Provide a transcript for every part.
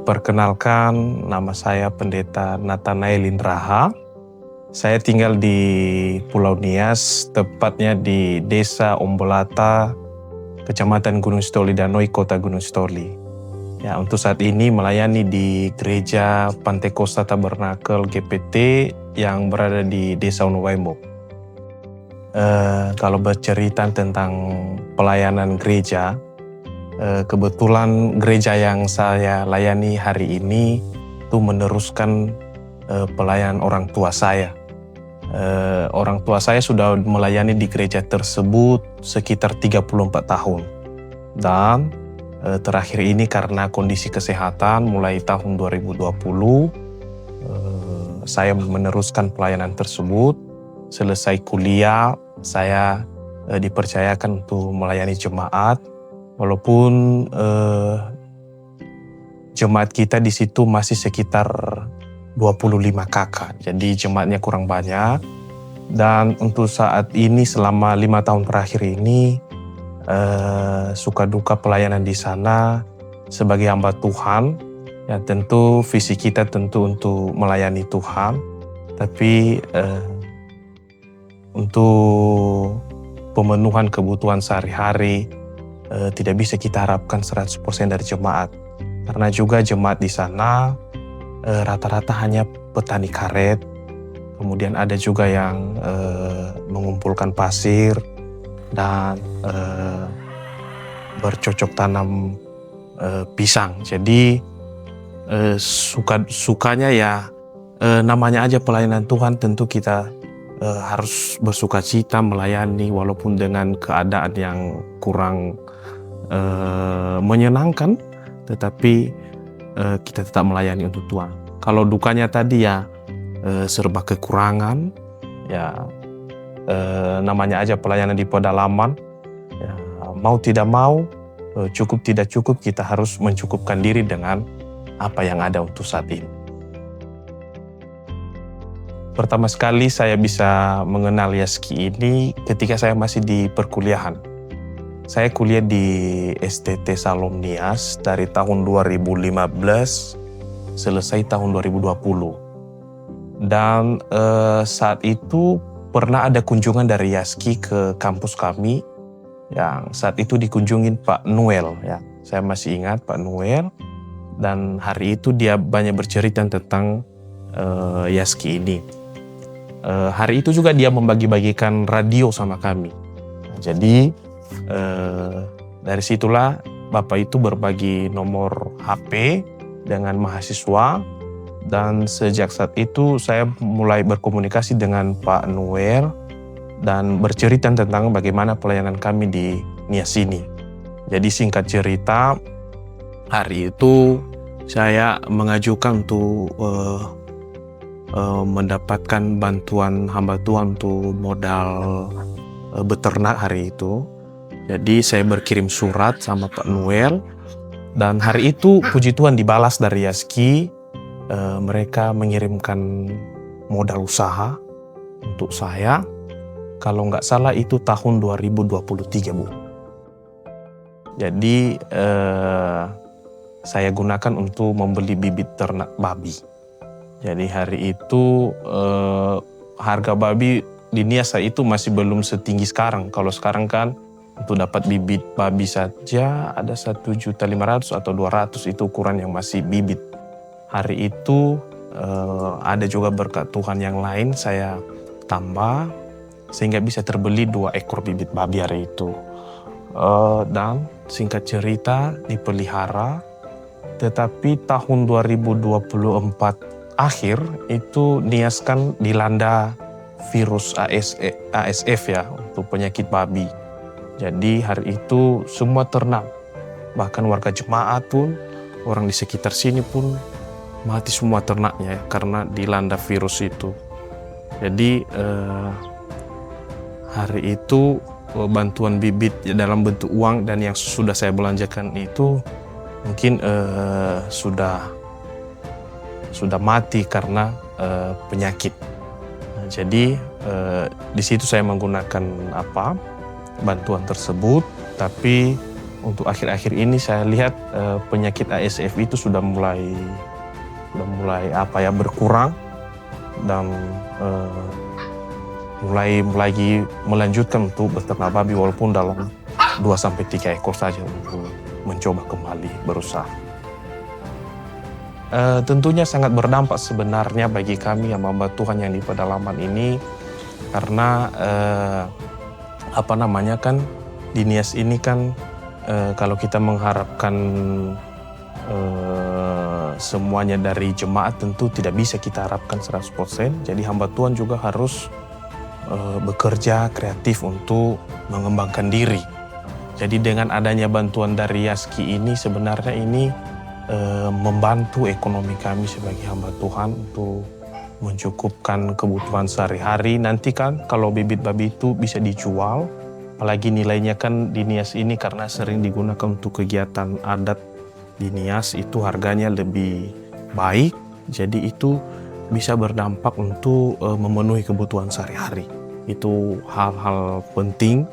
Perkenalkan, nama saya Pendeta Nathanael Indraha. Saya tinggal di Pulau Nias, tepatnya di Desa Ombolata, Kecamatan Gunung Sitoli Danoi, Kota Gunung Sitoli. Ya, untuk saat ini melayani di Gereja Pantai Costa Tabernakel GPT yang berada di Desa Unuwaimo. Kalau bercerita tentang pelayanan gereja, kebetulan gereja yang saya layani hari ini itu meneruskan pelayanan orang tua saya. Orang tua saya sudah melayani di gereja tersebut sekitar 34 tahun. Dan terakhir ini karena kondisi kesehatan mulai tahun 2020, saya meneruskan pelayanan tersebut. Selesai kuliah, saya dipercayakan untuk melayani jemaat. Walaupun jemaat kita di situ masih sekitar 25 kakak, jadi jemaatnya kurang banyak. Dan untuk saat ini selama 5 tahun terakhir ini, suka duka pelayanan di sana sebagai hamba Tuhan. Ya tentu visi kita tentu untuk melayani Tuhan, tapi untuk pemenuhan kebutuhan sehari-hari, tidak bisa kita harapkan 100% dari jemaat. Karena juga jemaat di sana rata-rata hanya petani karet. Kemudian ada juga yang mengumpulkan pasir dan bercocok tanam pisang. Jadi sukanya ya namanya aja pelayanan Tuhan, tentu kita harus bersukacita melayani walaupun dengan keadaan yang kurang menyenangkan, tetapi kita tetap melayani untuk Tuhan. Kalau dukanya tadi ya serba kekurangan, ya namanya aja pelayanan di pedalaman, ya, mau tidak mau, cukup tidak cukup, kita harus mencukupkan diri dengan apa yang ada untuk saat ini. Pertama sekali saya bisa mengenal Yaski ini ketika saya masih di perkuliahan. Saya kuliah di STT Salom Nias dari tahun 2015 selesai tahun 2020. Dan saat itu pernah ada kunjungan dari Yaski ke kampus kami yang saat itu dikunjungin Pak Noel. Ya. Saya masih ingat Pak Noel, dan hari itu dia banyak bercerita tentang Yaski ini. Hari itu juga dia membagi-bagikan radio sama kami. Jadi dari situlah Bapak itu berbagi nomor HP dengan mahasiswa, dan sejak saat itu saya mulai berkomunikasi dengan Pak Noel dan bercerita tentang bagaimana pelayanan kami di Nias ini. Jadi singkat cerita, hari itu saya mengajukan untuk mendapatkan bantuan hamba Tuhan untuk modal beternak hari itu. Jadi saya berkirim surat sama Pak Noel, dan hari itu puji Tuhan dibalas dari Yaski. Mereka mengirimkan modal usaha untuk saya. Kalau nggak salah itu tahun 2023, Bu. Jadi saya gunakan untuk membeli bibit ternak babi. Jadi hari itu harga babi di Nias itu masih belum setinggi sekarang. Kalau sekarang kan untuk dapat bibit babi saja ada 1.500.000 atau 200, itu ukuran yang masih bibit. Hari itu ada juga berkat Tuhan yang lain saya tambah sehingga bisa terbeli 2 ekor bibit babi hari itu. Dan singkat cerita dipelihara, tetapi tahun 2024 akhir itu Nias kan dilanda virus ASF ya, untuk penyakit babi. Jadi hari itu semua ternak, bahkan warga jemaat pun, orang di sekitar sini pun mati semua ternaknya ya, karena dilanda virus itu. Jadi hari itu bantuan bibit dalam bentuk uang dan yang sudah saya belanjakan itu mungkin sudah mati karena penyakit. Nah, jadi di situ saya menggunakan bantuan tersebut, tapi untuk akhir-akhir ini saya lihat penyakit ASF itu sudah mulai berkurang dan mulai lagi melanjutkan untuk beternak babi walaupun dalam 2-3 ekor saja untuk mencoba kembali berusaha. Tentunya sangat berdampak sebenarnya bagi kami hamba Tuhan yang di pedalaman ini karena di Nias ini kan kalau kita mengharapkan semuanya dari jemaat tentu tidak bisa kita harapkan 100%. Jadi hamba Tuhan juga harus bekerja kreatif untuk mengembangkan diri. Jadi dengan adanya bantuan dari Yaski ini sebenarnya ini membantu ekonomi kami sebagai hamba Tuhan untuk mencukupkan kebutuhan sehari-hari. Nanti kan kalau bibit babi itu bisa dijual, apalagi nilainya kan di Nias ini karena sering digunakan untuk kegiatan adat di Nias itu harganya lebih baik. Jadi itu bisa berdampak untuk memenuhi kebutuhan sehari-hari. Itu hal-hal penting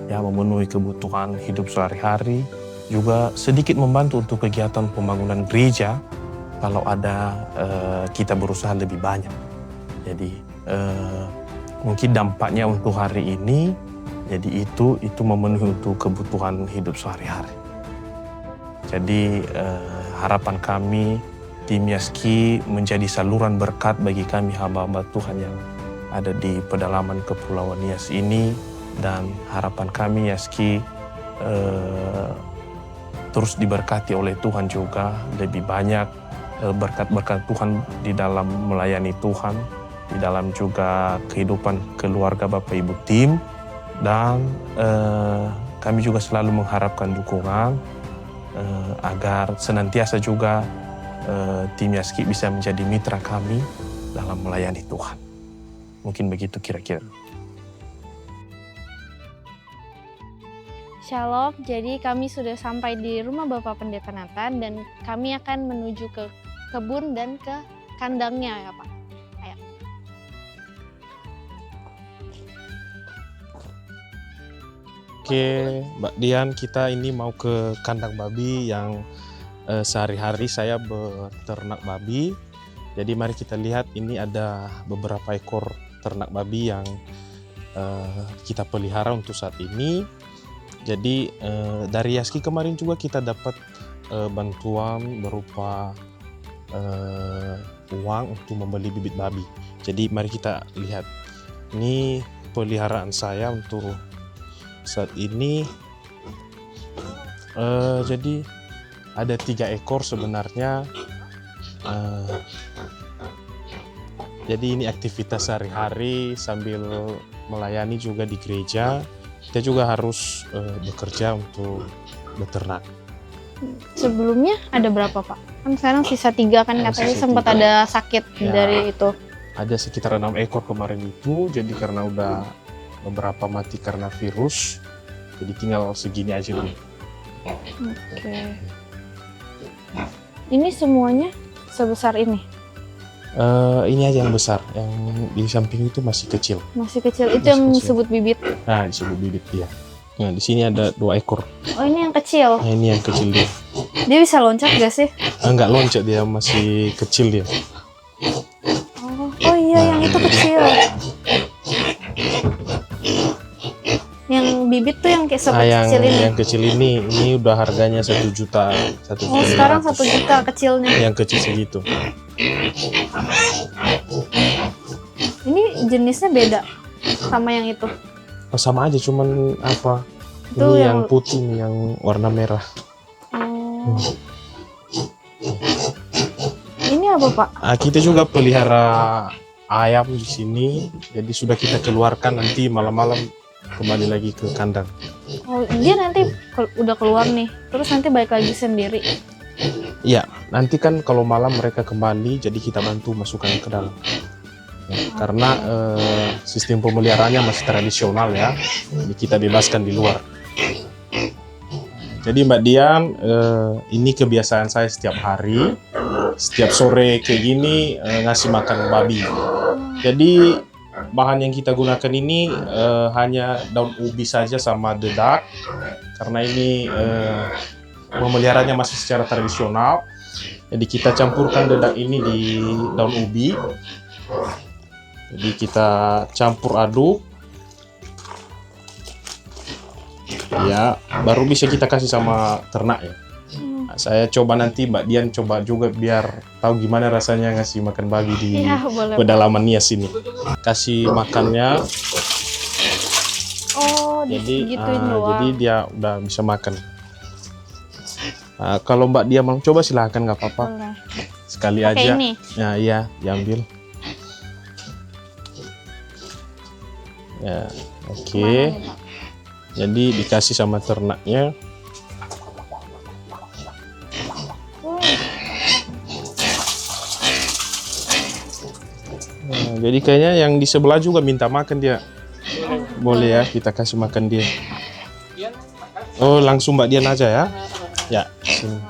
ya, memenuhi kebutuhan hidup sehari-hari. Juga sedikit membantu untuk kegiatan pembangunan gereja kalau ada kita berusaha lebih banyak. Jadi mungkin dampaknya untuk hari ini, jadi itu memenuhi untuk kebutuhan hidup sehari-hari. Jadi harapan kami tim Yaski menjadi saluran berkat bagi kami hamba-hamba Tuhan yang ada di pedalaman Kepulauan Nias ini, dan harapan kami Yaski terus diberkati oleh Tuhan juga, lebih banyak berkat-berkat Tuhan di dalam melayani Tuhan, di dalam juga kehidupan keluarga Bapak Ibu tim, dan kami juga selalu mengharapkan dukungan agar senantiasa juga tim Yaski bisa menjadi mitra kami dalam melayani Tuhan. Mungkin begitu kira-kira. Shalom, jadi kami sudah sampai di rumah Bapak Pendeta Nathan dan kami akan menuju ke kebun dan ke kandangnya ya Pak. Ayo. Oke, Mbak Dian, kita ini mau ke kandang babi yang sehari-hari saya beternak babi. Jadi mari kita lihat, ini ada beberapa ekor ternak babi yang kita pelihara untuk saat ini. Jadi dari Yaski kemarin juga kita dapat bantuan berupa uang untuk membeli bibit babi. Jadi mari kita lihat. Ini peliharaan saya untuk saat ini. Jadi ada 3 ekor sebenarnya. Jadi ini aktivitas sehari-hari sambil melayani juga di gereja. Kita juga harus bekerja untuk beternak. Sebelumnya ada berapa Pak? Kan sekarang sisa 3 kan katanya sempat ada sakit ya, dari itu. Ada sekitar 6 ekor kemarin itu, jadi karena udah beberapa mati karena virus, jadi tinggal segini aja dulu. Oke. Ini semuanya sebesar ini? Ini aja yang besar, yang di samping itu masih kecil. Masih kecil, itu masih yang kecil. Disebut bibit? Nah, disebut bibit dia. Nah, di sini ada 2 ekor. Oh, ini yang kecil? Nah, ini yang kecil dia. Dia bisa loncat gak sih? Enggak loncat, dia masih kecil dia. Oh iya, yang itu kecil. Yang bibit tuh yang kayak kecil ini? Yang kecil ini udah harganya 1 juta. Oh, sekarang 1 juta kecilnya? Yang kecil segitu. Ini jenisnya beda sama yang itu? Oh, sama aja, cuman apa? Itu ini yang putih, yang warna merah. Oh. Ini apa Pak? Kita juga pelihara ayam di sini, jadi sudah kita keluarkan, nanti malam-malam kembali lagi ke kandang. Oh, dia nanti udah keluar nih, terus nanti balik lagi sendiri? Iya, nanti kan kalau malam mereka kembali, jadi kita bantu masukkan ke dalam. Ya, karena sistem pemeliharaannya masih tradisional ya, jadi kita bebaskan di luar. Jadi Mbak Dian, ini kebiasaan saya setiap hari, setiap sore kayak gini ngasih makan babi. Jadi bahan yang kita gunakan ini hanya daun ubi saja sama dedak, karena ini memeliharanya masih secara tradisional. Jadi kita campurkan dedak ini di daun ubi. Jadi kita campur aduk. Ya, baru bisa kita kasih sama ternak ya. Nah, saya coba nanti Mbak Dian coba juga biar tahu gimana rasanya ngasih makan babi di Iya, boleh. pedalaman Nias ini. Kasih makannya. Oh, Jadi, digituin doang. jadi dia udah bisa makan. Nah, kalau Mbak Dian mau coba silahkan, nggak apa-apa. Boleh. Sekali Pakai aja. ini. Nah, iya, diambil. Ya, oke. Kemana nih, Pak? Jadi dikasih sama ternaknya. Nah, jadi kayaknya yang di sebelah juga minta makan dia. Boleh ya, kita kasih makan dia. Oh, langsung Mbak Dian aja ya. Ya, sini.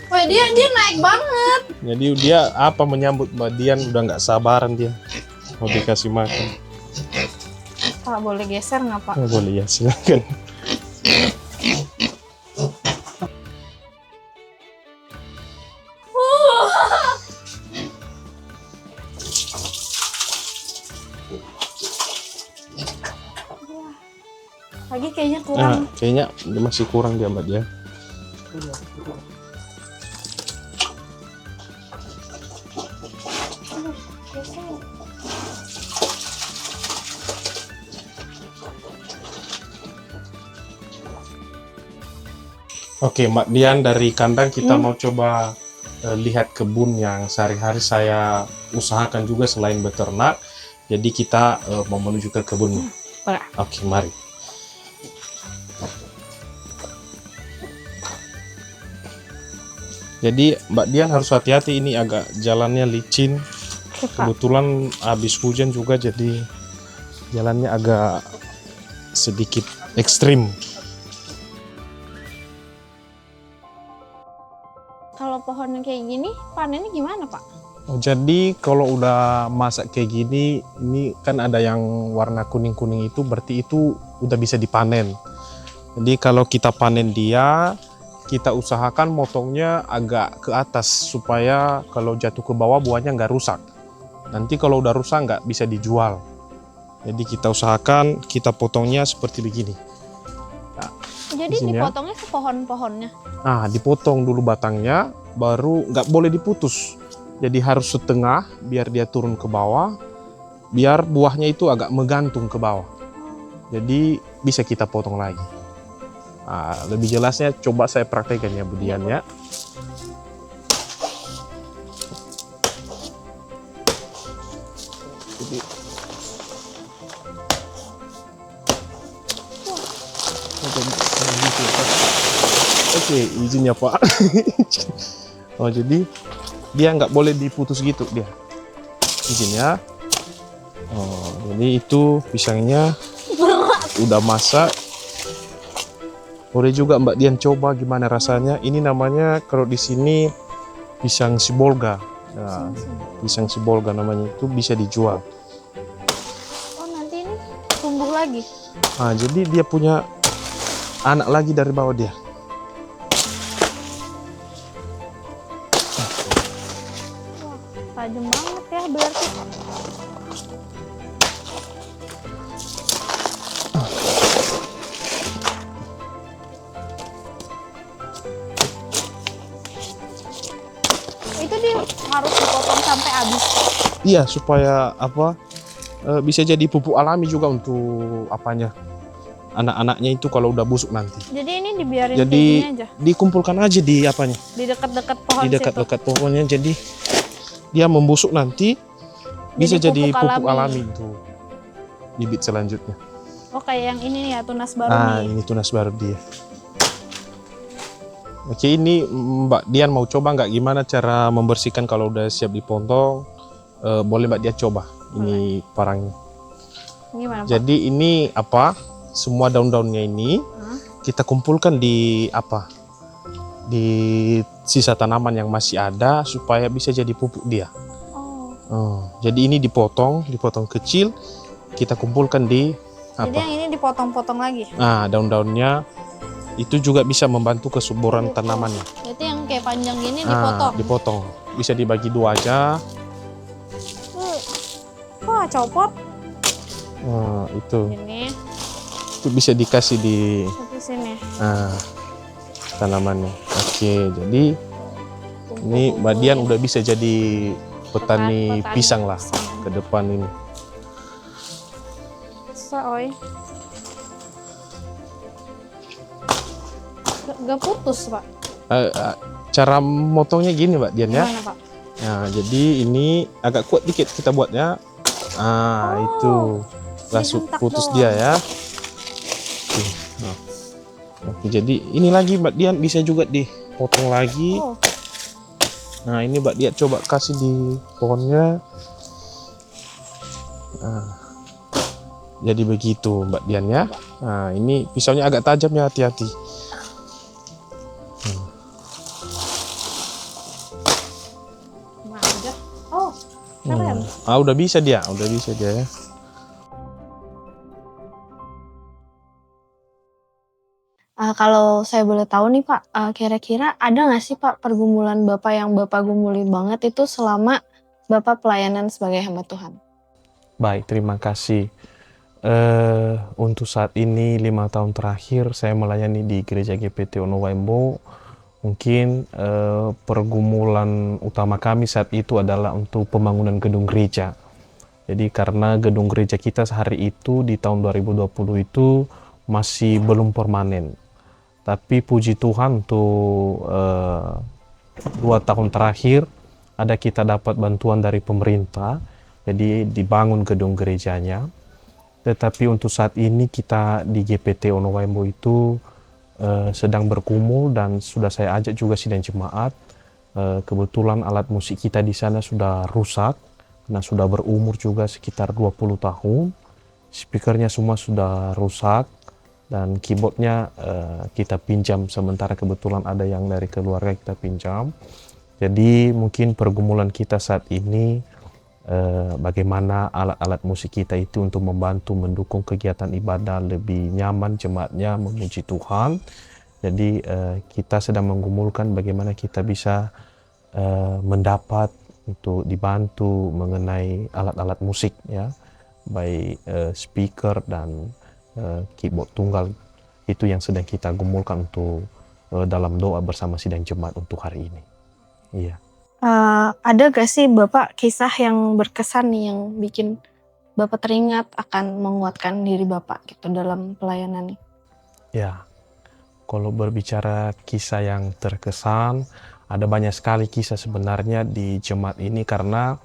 Wah, dia naik banget. Jadi dia apa menyambut Mbak Dian, udah nggak sabaran dia. Mau dikasih makan. Pak, boleh geser nggak, Pak? Oh, boleh ya, silakan. Lagi kayaknya Nah, kurang. kayaknya masih kurang dia Mbak Dian. Oke, Mbak Dian, dari kandang kita mau coba lihat kebun yang sehari-hari saya usahakan juga selain beternak. Jadi kita mau menuju ke kebunnya. Boleh. Oke, mari. Jadi Mbak Dian harus hati-hati, ini agak jalannya licin. Oke, Pak. Kebetulan habis hujan juga, jadi jalannya agak sedikit ekstrim. Kalau pohon yang kayak gini, panennya gimana, Pak? Oh, jadi kalau udah masak kayak gini, ini kan ada yang warna kuning-kuning itu, berarti itu udah bisa dipanen. Jadi kalau kita panen dia, kita usahakan motongnya agak ke atas supaya kalau jatuh ke bawah buahnya nggak rusak. Nanti kalau udah rusak nggak bisa dijual. Jadi kita usahakan kita potongnya seperti begini. Jadi Sini ya. dipotongnya ke pohon-pohonnya. Nah, dipotong dulu batangnya, baru nggak boleh diputus. Jadi harus setengah biar dia turun ke bawah, biar buahnya itu agak menggantung ke bawah. Jadi bisa kita potong lagi. Nah, lebih jelasnya coba saya praktekkan ya Bu Dian ya. Jadi, oke, izin ya Pak. Oh, jadi dia nggak boleh diputus gitu dia. Izin ya. Oh, jadi itu pisangnya udah masak. Boleh juga Mbak Dian coba gimana rasanya. Ini namanya kalau di sini pisang sibolga. Nah, pisang sibolga namanya, itu bisa dijual. Oh, nanti ini tumbuh lagi. Nah, jadi dia punya anak lagi dari bawah dia. Tajam banget ya berarti. Itu dia harus dipotong sampai habis. Iya, supaya apa? Bisa jadi pupuk alami juga untuk apanya? Anak-anaknya itu kalau udah busuk nanti. Jadi ini dibiarin Jadi kayak gini aja. dikumpulkan aja di apanya? Di dekat-dekat pohon Di dekat-dekat pohonnya. Jadi dia membusuk nanti bisa jadi pupuk alami untuk bibit selanjutnya. Oh, kayak yang ini nih ya, tunas baru Ah, nih. ini tunas baru dia. Oke, ini Mbak Dian mau coba nggak gimana cara membersihkan kalau udah siap dipotong? Boleh Mbak Dian coba. Ini parangnya. Gimana, Pak? Jadi ini apa? Semua daun-daunnya ini kita kumpulkan di apa? Di sisa tanaman yang masih ada supaya bisa jadi pupuk dia. Oh, Jadi ini dipotong kecil, kita kumpulkan di Jadi yang ini dipotong-potong lagi. Nah, daun-daunnya itu juga bisa membantu kesuburan tanamannya. Berarti yang kayak panjang gini dipotong. Dipotong. Bisa dibagi 2 aja. Wah, copot. Itu. Ini. Itu bisa dikasih di sini. Tanamannya. Oke, jadi ini Mbak Dian udah bisa jadi petani pisang lah ke depan ini. Gak putus, Pak. Cara motongnya gini Mbak Dian ya. Gimana, Pak? Nah, jadi ini agak kuat dikit kita buatnya. Itu langsung putus dia ya. Oke, jadi ini lagi Mbak Dian bisa juga dipotong lagi. Nah, ini Mbak Dian coba kasih di pohonnya. Jadi begitu Mbak Dian ya. Nah, ini pisaunya agak tajam ya, hati-hati. Keren. Udah bisa dia ya. Kalau saya boleh tahu nih Pak, kira-kira ada nggak sih Pak pergumulan Bapak yang Bapak gumuli banget itu selama Bapak pelayanan sebagai hamba Tuhan? Baik, terima kasih. Untuk saat ini 5 tahun terakhir saya melayani di Gereja GPT Onowaimbo. Mungkin pergumulan utama kami saat itu adalah untuk pembangunan gedung gereja. Jadi karena gedung gereja kita hari itu di tahun 2020 itu masih belum permanen. Tapi puji Tuhan untuk 2 tahun terakhir ada kita dapat bantuan dari pemerintah. Jadi dibangun gedung gerejanya. Tetapi untuk saat ini kita di GPT Onowaimbo itu sedang bergumul dan sudah saya ajak juga sidang jemaat. Kebetulan alat musik kita di sana sudah rusak karena sudah berumur juga sekitar 20 tahun. Speakernya semua sudah rusak dan keyboardnya kita pinjam sementara, kebetulan ada yang dari keluarga kita pinjam. Jadi mungkin pergumulan kita saat ini bagaimana alat-alat musik kita itu untuk membantu mendukung kegiatan ibadah lebih nyaman jemaatnya memuji Tuhan. Jadi kita sedang menggumulkan bagaimana kita bisa mendapat untuk dibantu mengenai alat-alat musik ya, baik speaker dan keyboard tunggal. Itu yang sedang kita gumulkan untuk dalam doa bersama sidang jemaat untuk hari ini. Iya. Ada gak sih Bapak kisah yang berkesan nih yang bikin Bapak teringat akan menguatkan diri Bapak gitu dalam pelayanan nih? Ya, kalau berbicara kisah yang terkesan, ada banyak sekali kisah sebenarnya di jemaat ini karena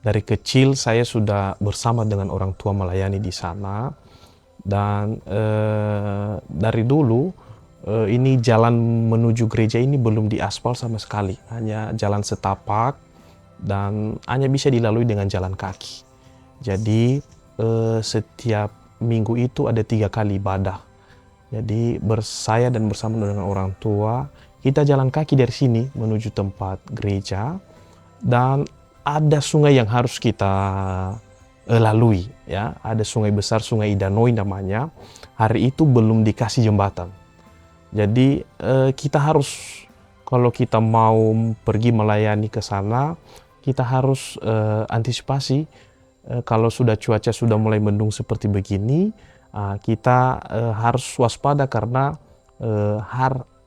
dari kecil saya sudah bersama dengan orang tua melayani di sana dan dari dulu ini jalan menuju gereja ini belum diaspal sama sekali, hanya jalan setapak dan hanya bisa dilalui dengan jalan kaki. Jadi setiap minggu itu ada 3 kali ibadah. Jadi saya dan bersama dengan orang tua kita jalan kaki dari sini menuju tempat gereja dan ada sungai yang harus kita lalui ya. Ada sungai besar, Sungai Idanoi namanya. Hari itu belum dikasih jembatan. Jadi kita harus, kalau kita mau pergi melayani ke sana, kita harus antisipasi kalau sudah cuaca sudah mulai mendung seperti begini, kita harus waspada karena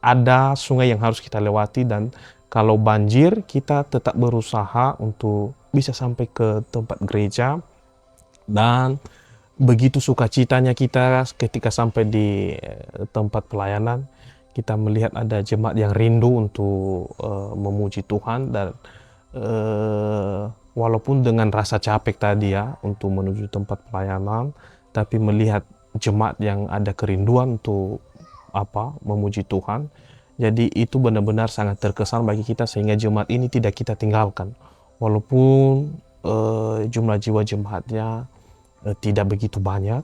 ada sungai yang harus kita lewati dan kalau banjir kita tetap berusaha untuk bisa sampai ke tempat gereja. Dan begitu sukacitanya kita ketika sampai di tempat pelayanan, kita melihat ada jemaat yang rindu untuk memuji Tuhan dan walaupun dengan rasa capek tadi ya untuk menuju tempat pelayanan, tapi melihat jemaat yang ada kerinduan untuk memuji Tuhan. Jadi itu benar-benar sangat terkesan bagi kita sehingga jemaat ini tidak kita tinggalkan. Walaupun jumlah jiwa jemaatnya tidak begitu banyak,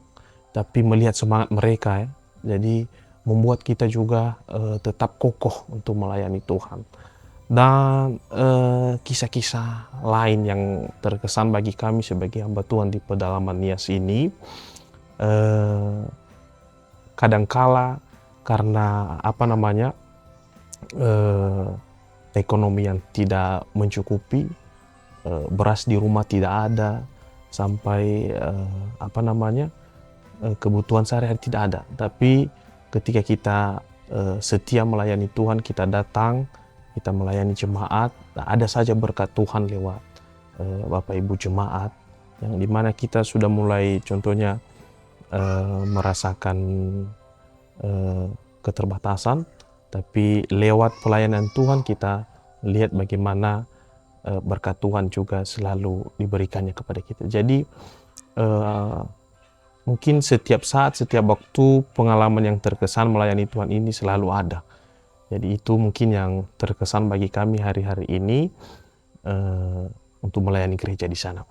tapi melihat semangat mereka ya. Jadi membuat kita juga tetap kokoh untuk melayani Tuhan. Dan kisah-kisah lain yang terkesan bagi kami sebagai hamba Tuhan di pedalaman Nias ini, kadangkala karena ekonomi yang tidak mencukupi, beras di rumah tidak ada, sampai kebutuhan sehari-hari tidak ada. Tapi ketika kita setia melayani Tuhan, kita datang, kita melayani jemaat, ada saja berkat Tuhan lewat Bapak Ibu jemaat, yang dimana kita sudah mulai contohnya merasakan keterbatasan, tapi lewat pelayanan Tuhan kita lihat bagaimana berkat Tuhan juga selalu diberikannya kepada kita. Jadi mungkin setiap saat, setiap waktu pengalaman yang terkesan melayani Tuhan ini selalu ada. Jadi itu mungkin yang terkesan bagi kami hari-hari ini untuk melayani gereja di sana.